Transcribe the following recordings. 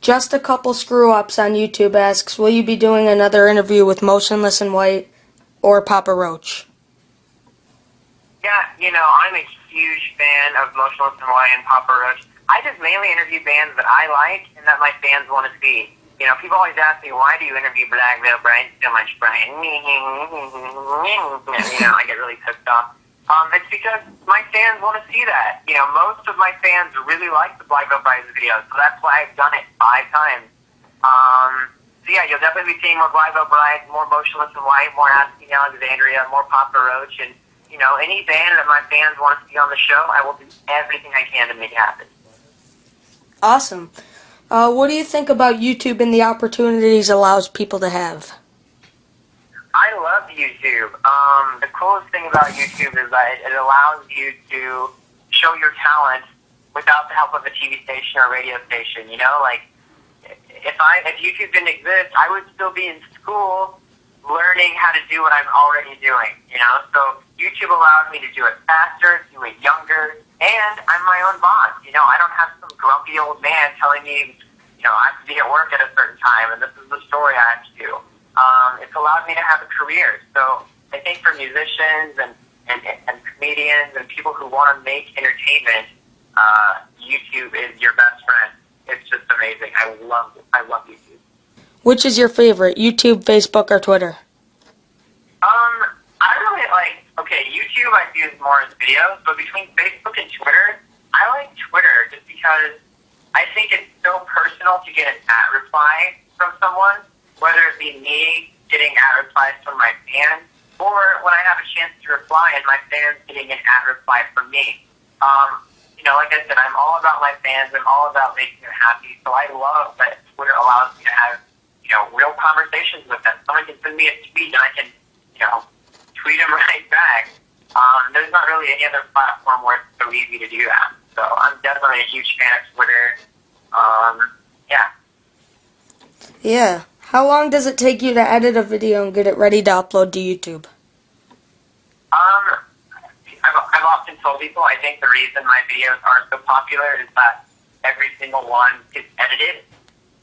Just a couple screw-ups on YouTube asks, will you be doing another interview with Motionless in White or Papa Roach? Yeah, I'm a huge fan of Motionless in White and Papa Roach. I just mainly interview bands that I like and that my fans want to see. People always ask me, why do you interview Blackville Brian so much, Brian? I get really pissed off. It's because my fans want to see that. Most of my fans really like the Blackville Brides videos, so that's why I've done it 5 times. So yeah, you'll definitely be seeing more Blackville Brides, more Motionless in White, more Asking Alexandria, more Papa Roach, and any band that my fans want to see on the show, I will do everything I can to make it happen. Awesome. What do you think about YouTube and the opportunities it allows people to have? I love YouTube. The coolest thing about YouTube is that it allows you to show your talent without the help of a TV station or radio station. If YouTube didn't exist, I would still be in school learning how to do what I'm already doing. So YouTube allows me to do it faster, do it younger, and I'm my own boss. I don't have some grumpy old man telling me, I have to be at work at a certain time, and this is the story I have to do. It's allowed me to have a career. So I think for musicians and comedians and people who want to make entertainment, YouTube is your best friend. It's just amazing. I love YouTube. Which is your favorite, YouTube, Facebook, or Twitter? I really YouTube I use more as videos, but between Facebook and Twitter, I like Twitter just because I think it's so personal to get an at reply from someone, whether it be me getting at replies from my fans, or when I have a chance to reply and my fans getting an at reply from me. Like I said, I'm all about my fans. I'm all about making them happy. So I love that Twitter allows me to have, real conversations with them. Someone can send me a tweet and I can, tweet them right back. There's not really any other platform where it's so easy to do that. So I'm definitely a huge fan of Twitter. Yeah. Yeah. How long does it take you to edit a video and get it ready to upload to YouTube? I've often told people I think the reason my videos are so popular is that every single one is edited.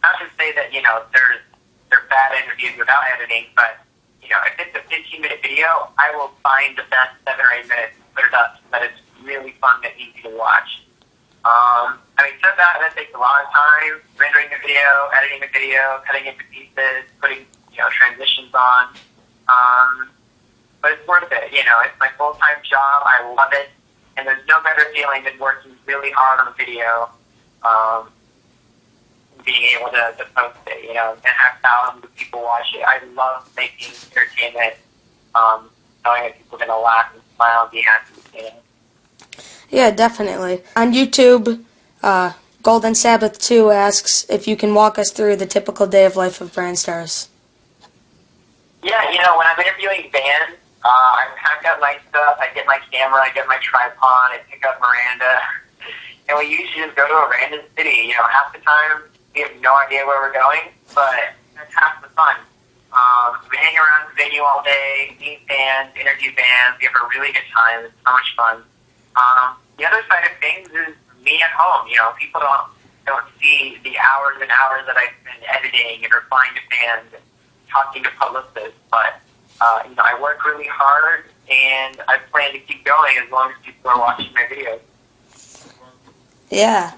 Not to say that, they're bad interviews without editing, but, if it's a 15-minute video, I will find the best 7 or 8 minutes to put it up so that it's really fun and easy to watch. So that takes a lot of time, rendering the video, editing the video, cutting into pieces, putting, transitions on. But it's worth it, it's my full-time job, I love it, and there's no better feeling than working really hard on a video, being able to post it, and have thousands of people watch it. I love making entertainment, knowing that people are going to laugh and smile and be happy, Yeah, definitely. On YouTube, Golden Sabbath 2 asks if you can walk us through the typical day of life of BryanStars. Yeah, when I'm interviewing bands, I pack up my stuff, I get my camera, I get my tripod, I pick up Miranda, and we usually just go to a random city. Half the time we have no idea where we're going, but that's half the fun. We hang around the venue all day, meet bands, interview bands, we have a really good time, it's so much fun. The other side of things is me at home. People don't see the hours and hours that I spend editing and replying to fans and talking to publicists, but I work really hard, and I plan to keep going as long as people are watching my videos. Yeah.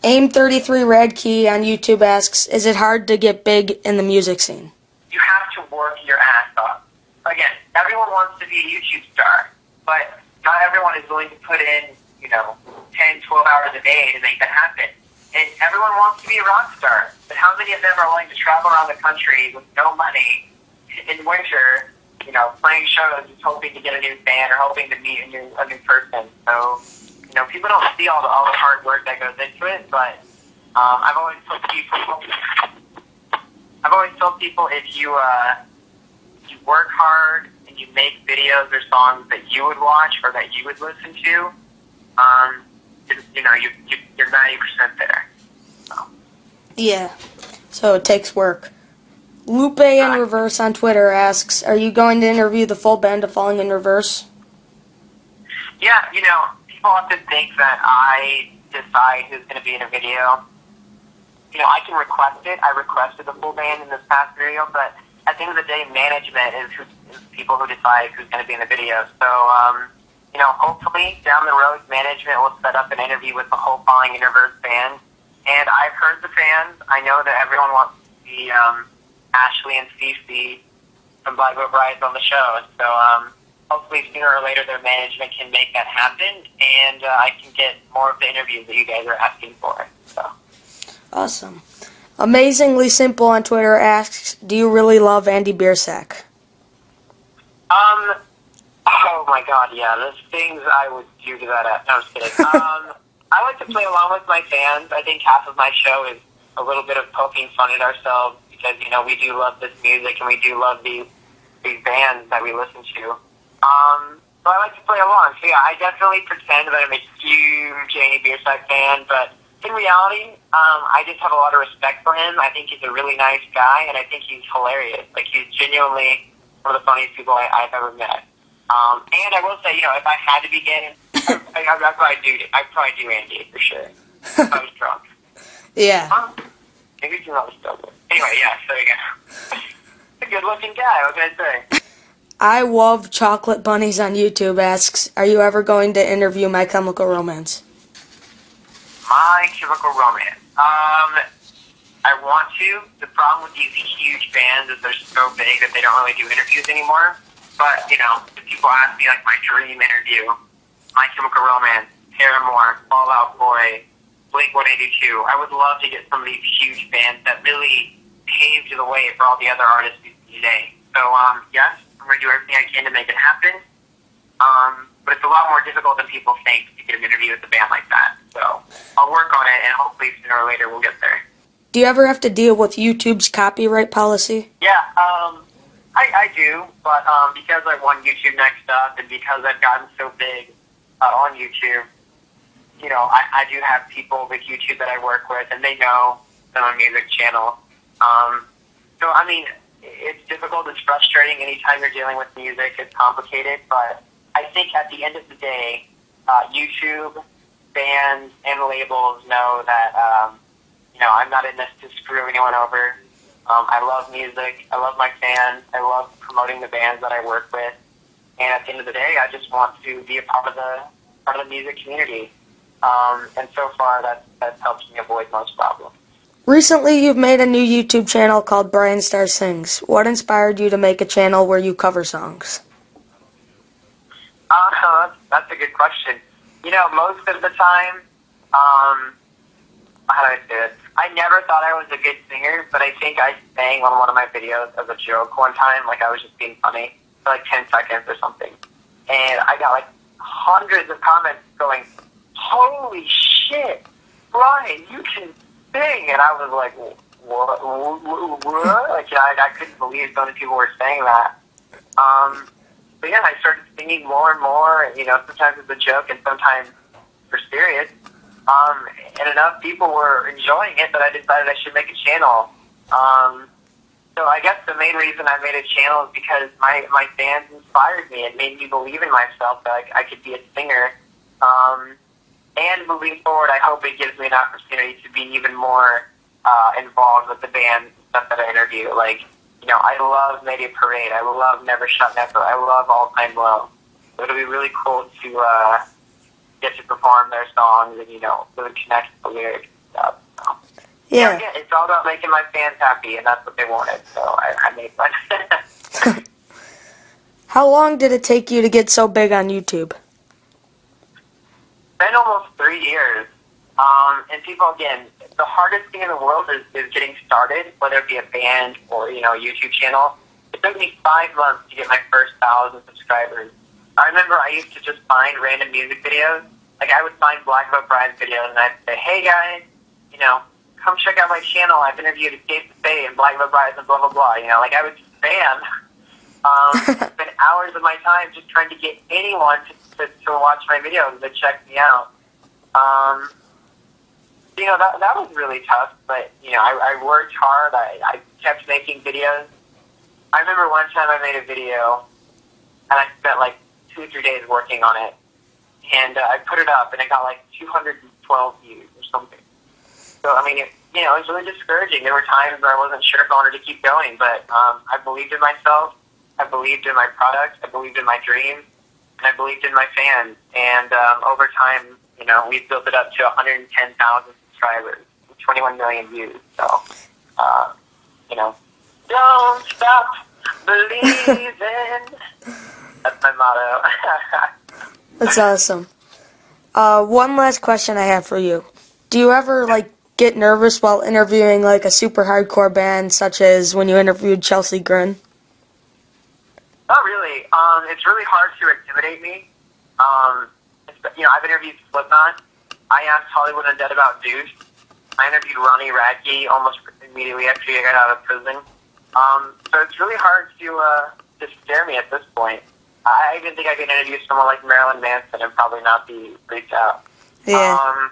Aim33 Radkey on YouTube asks, is it hard to get big in the music scene? You have to work your ass off. Again, everyone wants to be a YouTube star, but not everyone is willing to put in, 10, 12 hours a day to make that happen. And everyone wants to be a rock star, but how many of them are willing to travel around the country with no money in winter, playing shows, just hoping to get a new fan or hoping to meet a new person? So, people don't see all the hard work that goes into it, but I've always told people if you work hard and you make videos or songs that you would watch or that you would listen to, you're 90% there. So. Yeah, so it takes work. Lupe in Reverse on Twitter asks, are you going to interview the full band of Falling in Reverse? Yeah, people often think that I decide who's going to be in a video. I can request it. I requested the full band in this past video, but at the end of the day, management is people who decide who's going to be in the video. So, hopefully down the road, management will set up an interview with the whole Falling Universe band. And I've heard the fans. I know that everyone wants to see Ashley and Cece from Black Boat Brides on the show. So, hopefully sooner or later their management can make that happen, and I can get more of the interviews that you guys are asking for. So. Awesome. Amazingly Simple on Twitter asks, do you really love Andy Biersack? Oh my God, yeah, there's things I would do to that. No, I'm just kidding. I like to play along with my fans. I think half of my show is a little bit of poking fun at ourselves because, we do love this music and we do love these bands that we listen to. So I like to play along. So yeah, I definitely pretend that I'm a huge Andy Biersack fan, but in reality, I just have a lot of respect for him. I think he's a really nice guy, and I think he's hilarious. Like, he's genuinely one of the funniest people I've ever met. And I will say, if I had to begin, I'd probably do Andy for sure. If I was drunk. Yeah. Maybe he's not still good. Anyway, yeah, so you go. He's a good-looking guy, what can I say? I Love Chocolate Bunnies on YouTube asks, are you ever going to interview My Chemical Romance? My Chemical Romance. I want to. The problem with these huge bands is they're so big that they don't really do interviews anymore. But, if people ask me, like, my dream interview, My Chemical Romance, Paramore, Fall Out Boy, Blink-182, I would love to get some of these huge bands that really paved the way for all the other artists today. So, yes, I'm going to do everything I can to make it happen. But it's a lot more difficult than people think to get an interview with a band like that. So I'll work on it, and hopefully sooner or later we'll get there. Do you ever have to deal with YouTube's copyright policy? Yeah, I do, but because I won YouTube Next Up and because I've gotten so big on YouTube, I do have people with YouTube that I work with, and they know that I'm a music channel. So, I mean, it's difficult, it's frustrating anytime you're dealing with music, it's complicated, but I think at the end of the day, YouTube, bands, and labels know that, I'm not in this to screw anyone over. I love music, I love my fans, I love promoting the bands that I work with, and at the end of the day, I just want to be a part of the music community. And so far, that's helped me avoid most problems. Recently, you've made a new YouTube channel called BryanStars Sings. What inspired you to make a channel where you cover songs? That's a good question. Most of the time, how do I say it? I never thought I was a good singer, but I think I sang on one of my videos as a joke one time, like I was just being funny, for like 10 seconds or something. And I got like hundreds of comments going, holy shit, Bryan, you can sing. And I was like, what? Like, I couldn't believe so many people were saying that. But yeah, I started singing more and more, and, sometimes it's a joke and sometimes for serious. And enough people were enjoying it that I decided I should make a channel. So I guess the main reason I made a channel is because my fans inspired me. It made me believe in myself that I could be a singer. And moving forward, I hope it gives me an opportunity to be even more involved with the band stuff that I interview. Like, I love Mayday Parade. I love Never Shut Never. I love All Time Low. So it'll be really cool to get to perform their songs and, really connect the lyrics and stuff. So, Yeah. It's all about making my fans happy, and that's what they wanted. So I made fun. How long did it take you to get so big on YouTube? It's been almost 3 years. And people, again, the hardest thing in the world is getting started, whether it be a band or, a YouTube channel. It took me 5 months to get my first 1,000 subscribers. I remember I used to just find random music videos. Like, I would find Black Boat Brides videos, and I'd say, hey, guys, come check out my channel. I've interviewed Escape to Stay and Black Boat Brides and blah, blah, blah. Like, I would just spam. Spend hours of my time just trying to get anyone to watch my videos that check me out. That was really tough, but, I worked hard. I kept making videos. I remember one time I made a video, and I spent, 2 or 3 days working on it, and I put it up, and it got, 212 views or something. So, I mean, it was really discouraging. There were times where I wasn't sure if I wanted to keep going, but I believed in myself. I believed in my product. I believed in my dream. And I believed in my fans. And over time, we've built it up to 110,000 subscribers, 21 million views. So, don't stop believing. That's my motto. That's awesome. One last question I have for you. Do you ever, get nervous while interviewing, a super hardcore band, such as when you interviewed Chelsea Grin? Not really. It's really hard to intimidate me. I've interviewed Slipknot. I asked Hollywood Undead about Deuce. I interviewed Ronnie Radke almost immediately after he got out of prison. So it's really hard to scare me at this point. I even think I could interview someone like Marilyn Manson and probably not be freaked out. Yeah.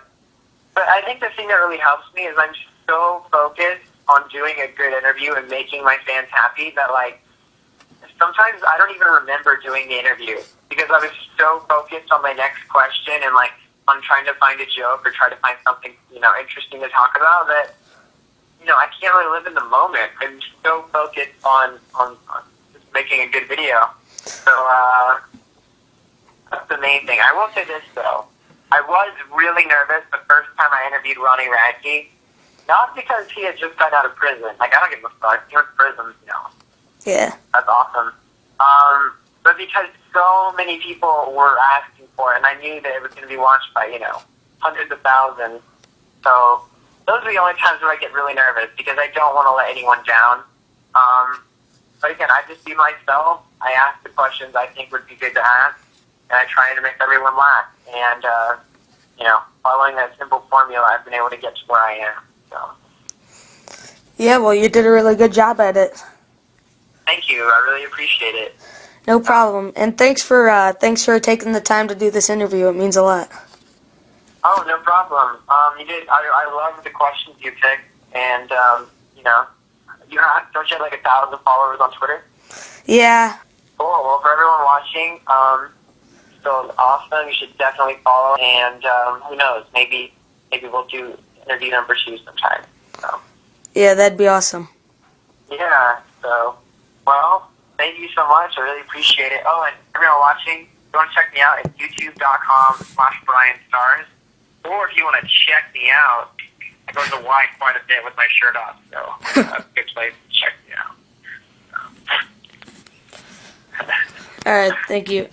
But I think the thing that really helps me is I'm so focused on doing a good interview and making my fans happy that, sometimes I don't even remember doing the interview because I was so focused on my next question and, on trying to find a joke or try to find something, interesting to talk about that, I can't really live in the moment. I'm so focused on just making a good video. So, that's the main thing. I will say this, though. I was really nervous the first time I interviewed Ronnie Radke. Not because he had just gotten out of prison. I don't give a fuck. He went to prison, Yeah. That's awesome. But because so many people were asking for it, and I knew that it was going to be watched by, hundreds of thousands. So those are the only times where I get really nervous because I don't want to let anyone down. But again, I just be myself. I ask the questions I think would be good to ask, and I try to make everyone laugh. And, following that simple formula, I've been able to get to where I am. So. Yeah, well, you did a really good job at it. Thank you. I really appreciate it. No problem. And thanks for taking the time to do this interview. It means a lot. Oh, no problem. You did. I love the questions you picked, and don't you have 1,000 followers on Twitter? Yeah. Cool. Well, for everyone watching, still awesome. You should definitely follow, and who knows? Maybe we'll do interview number 2 sometime. So. Yeah, that'd be awesome. Yeah. So, well, thank you so much. I really appreciate it. Oh, and everyone watching, if you want to check me out at youtube.com/BryanStars. Or if you want to check me out, I go to the Y quite a bit with my shirt off, so that's a good place to check me out. All right, thank you.